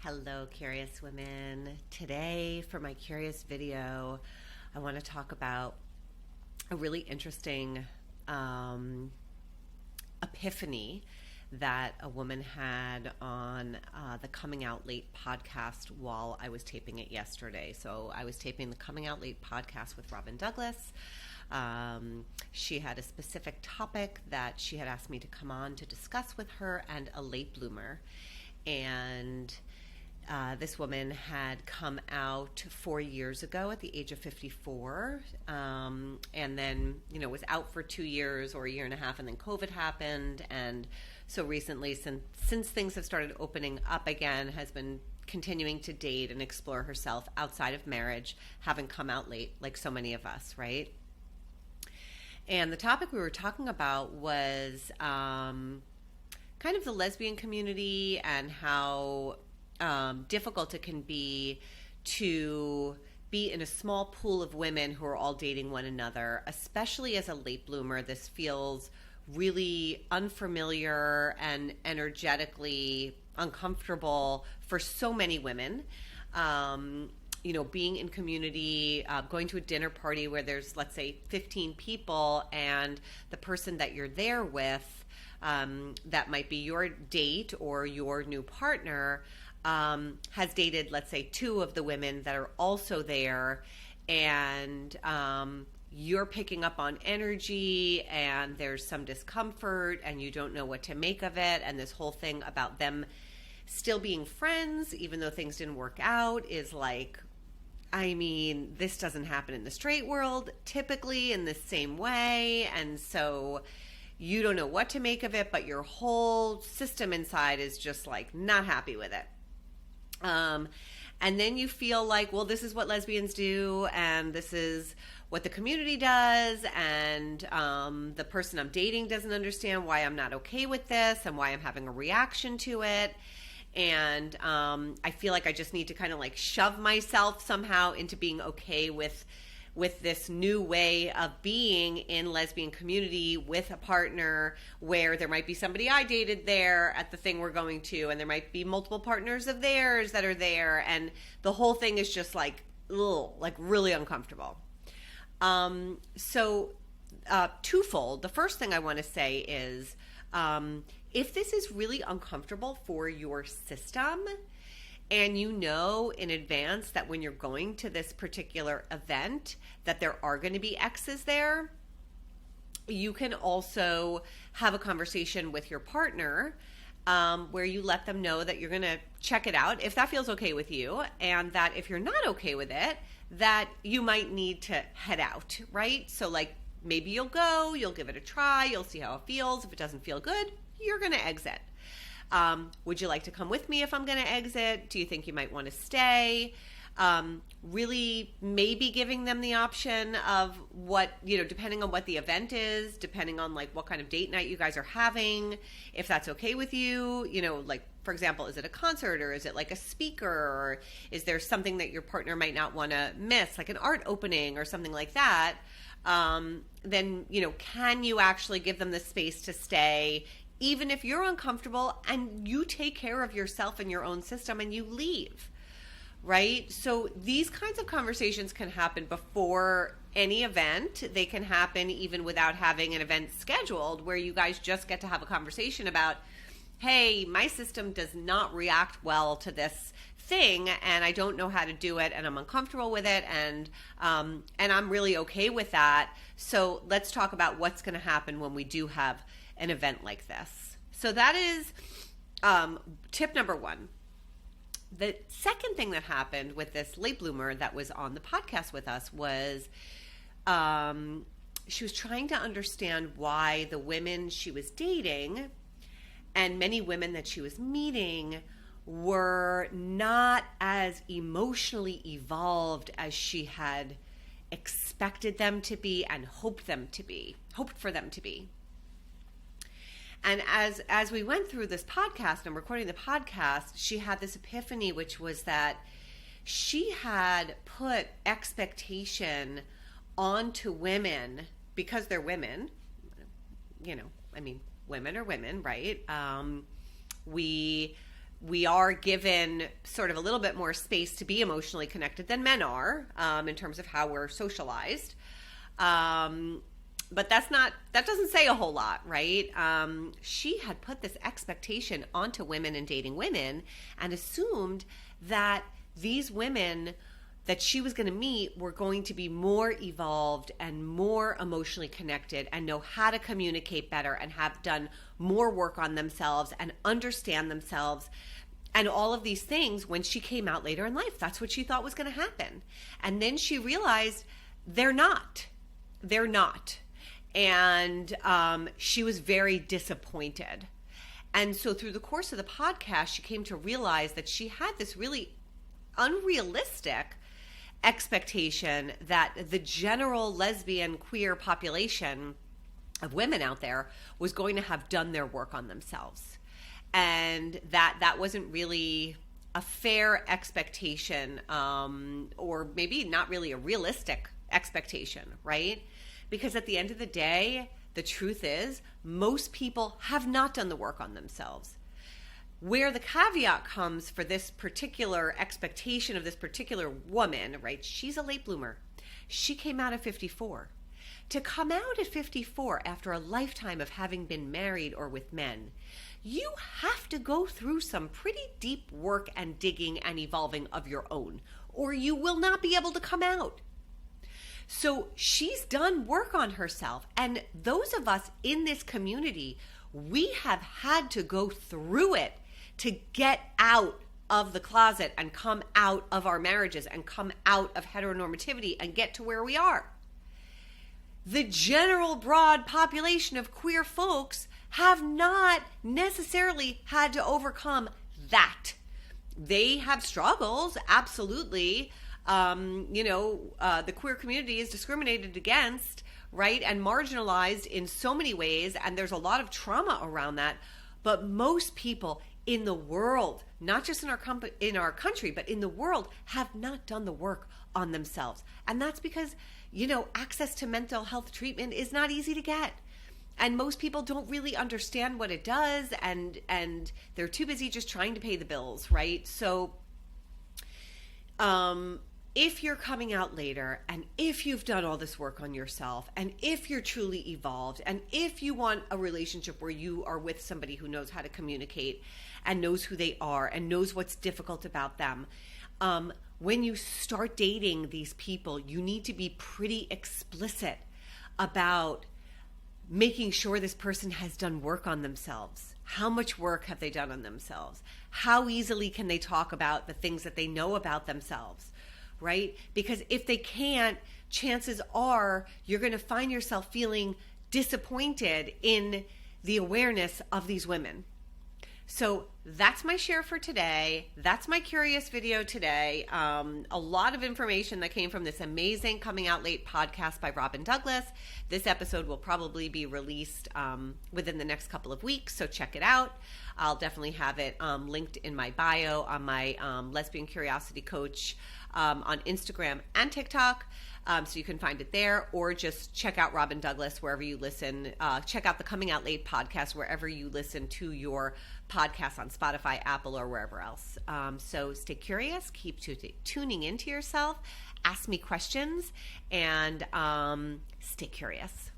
Hello, curious women. Today, for my curious video, I want to talk about a really interesting epiphany that a woman had on the Coming Out Late podcast while I was taping it yesterday. So I was taping the Coming Out Late podcast with Robin Douglas. She had a specific topic that she had asked me to come on to discuss with her and a late bloomer. And this woman had come out 4 years ago at the age of 54, and then, was out for 2 years or a year and a half, and then COVID happened. And so recently, since things have started opening up again, has been continuing to date and explore herself outside of marriage, having come out late, like so many of us, right? And the topic we were talking about was kind of the lesbian community and how difficult it can be to be in a small pool of women who are all dating one another, especially as a late bloomer. This feels really unfamiliar and energetically uncomfortable for so many women. Being in community, going to a dinner party where there's, let's say, 15 people, and the person that you're there with, that might be your date or your new partner, has dated, let's say, two of the women that are also there, and you're picking up on energy, and there's some discomfort, and you don't know what to make of it, and this whole thing about them still being friends, even though things didn't work out, is like, this doesn't happen in the straight world typically in the same way, and so you don't know what to make of it, but your whole system inside is just like not happy with it. And then you feel like, well, this is what lesbians do, and this is what the community does, and the person I'm dating doesn't understand why I'm not okay with this and why I'm having a reaction to it. And I feel like I just need to kind of like shove myself somehow into being okay with this new way of being in lesbian community with a partner, where there might be somebody I dated there at the thing we're going to, and there might be multiple partners of theirs that are there, and the whole thing is just like, ugh, like really uncomfortable. So twofold. The first thing I want to say is, if this is really uncomfortable for your system, and you know in advance that when you're going to this particular event that there are going to be exes there, you can also have a conversation with your partner where you let them know that you're going to check it out if that feels okay with you, and that if you're not okay with it, that you might need to head out, right? So like maybe you'll go, you'll give it a try, you'll see how it feels. If it doesn't feel good, you're going to exit. Would you like to come with me if I'm going to exit? Do you think you might want to stay? Really maybe giving them the option of what, depending on what the event is, depending on like what kind of date night you guys are having, if that's okay with you, like, for example, is it a concert, or is it like a speaker, or is there something that your partner might not want to miss, like an art opening or something like that? Then, can you actually give them the space to stay, even if you're uncomfortable, and you take care of yourself and your own system and you leave, right? So these kinds of conversations can happen before any event. They can happen even without having an event scheduled, where you guys just get to have a conversation about, hey, my system does not react well to this thing, and I don't know how to do it, and I'm uncomfortable with it, and I'm really okay with that. So let's talk about what's going to happen when we do have an event like this. So that is tip number one. The second thing that happened with this late bloomer that was on the podcast with us was she was trying to understand why the women she was dating and many women that she was meeting were not as emotionally evolved as she had expected them to be and hoped for them to be. And as we went through this podcast and recording the podcast, she had this epiphany, which was that she had put expectation onto women because they're women. Women are women, right? We we are given sort of a little bit more space to be emotionally connected than men are, in terms of how we're socialized. But that doesn't say a whole lot, right? She had put this expectation onto women and dating women and assumed that these women that she was going to meet were going to be more evolved and more emotionally connected and know how to communicate better and have done more work on themselves and understand themselves and all of these things. When she came out later in life, that's what she thought was going to happen. And then she realized they're not. And she was very disappointed. And so through the course of the podcast, she came to realize that she had this really unrealistic expectation that the general lesbian queer population of women out there was going to have done their work on themselves, and that wasn't really a fair expectation, or maybe not really a realistic expectation, right? Because at the end of the day, the truth is most people have not done the work on themselves. Where the caveat comes for this particular expectation of this particular woman, right? She's a late bloomer. She came out at 54. To come out at 54 after a lifetime of having been married or with men, you have to go through some pretty deep work and digging and evolving of your own, or you will not be able to come out. So she's done work on herself. And those of us in this community, we have had to go through it to get out of the closet and come out of our marriages and come out of heteronormativity and get to where we are. The general broad population of queer folks have not necessarily had to overcome that. They have struggles, absolutely. The queer community is discriminated against, right, and marginalized in so many ways, and there's a lot of trauma around that. But most people in the world, not just in our country, but in the world, have not done the work on themselves. And that's because, access to mental health treatment is not easy to get. And most people don't really understand what it does, and they're too busy just trying to pay the bills, right? So if you're coming out later, and if you've done all this work on yourself, and if you're truly evolved, and if you want a relationship where you are with somebody who knows how to communicate and knows who they are and knows what's difficult about them, when you start dating these people, you need to be pretty explicit about making sure this person has done work on themselves. How much work have they done on themselves? How easily can they talk about the things that they know about themselves, right? Because if they can't, chances are you're going to find yourself feeling disappointed in the awareness of these women. So that's my share for today. That's my curious video today. A lot of information that came from this amazing Coming Out Late podcast by Robin Douglas. This episode will probably be released within the next couple of weeks, so check it out. I'll definitely have it linked in my bio on my Lesbian Curiosity Coach on Instagram and TikTok. So you can find it there, or just check out Robin Douglas wherever you listen. Check out the Coming Out Late podcast wherever you listen to your podcasts, on Spotify, Apple, or wherever else. So stay curious, keep tuning into yourself, ask me questions, and stay curious.